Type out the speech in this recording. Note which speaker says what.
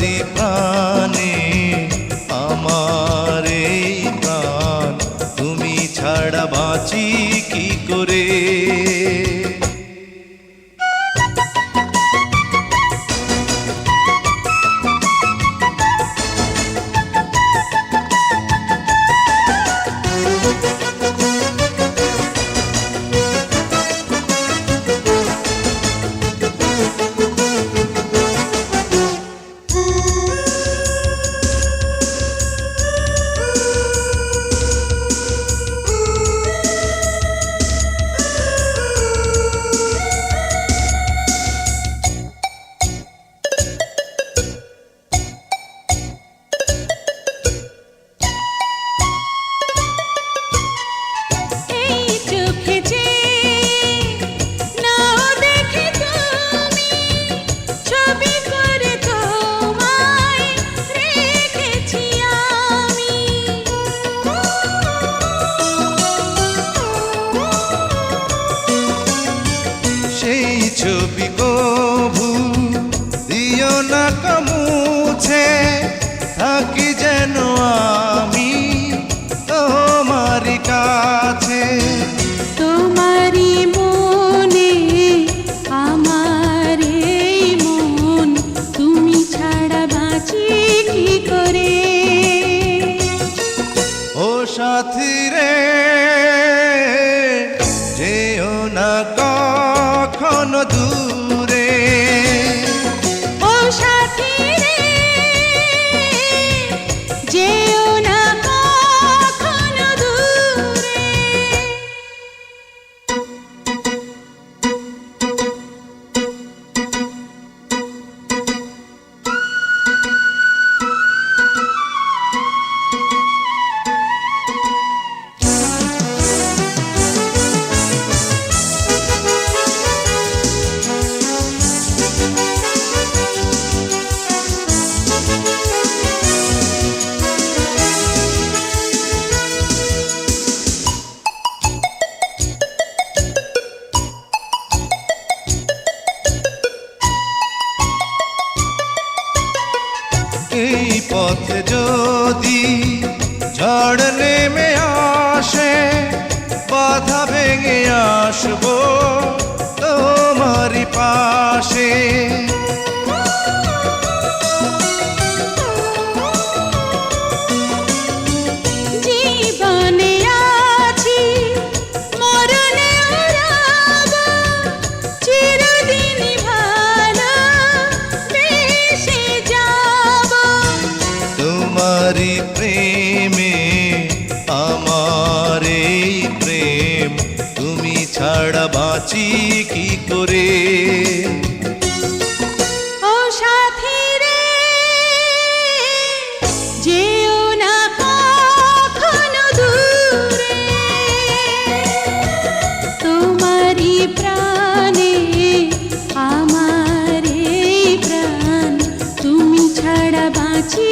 Speaker 1: তোমারি প্রাণে আমার এই প্রাণ, তুমি ছাড়া বাঁচি কি করে। ছবি কভু দিও না মুছে, থাকি যেন আমি তোমারি কাছে।
Speaker 2: তোমারি মনে আমার এই মন, তুমি ছাড়া বাঁচি কি করে।
Speaker 1: ও সাথী রে, যেও না কখনো দূরে।
Speaker 2: ও সাথী রে, যেও না কখনো দূরে।
Speaker 1: এই পথে যদি ঝড় নেমে আসে, বাধা ভেঙে আসবো তোমারি পাশে।
Speaker 2: জীবনে আছি, মরণে রব, চিরদিন ভালো বেসে যাব।
Speaker 1: তোমারি প্রেমে আমার এই প্রেম, তুমি ছাড়া বাঁচি কি করে।
Speaker 2: ও সাথী রে, যেও না কখনো দূরে। তোমারি প্রাণে আমার এই প্রাণ, তুমি ছাড়া বাঁচি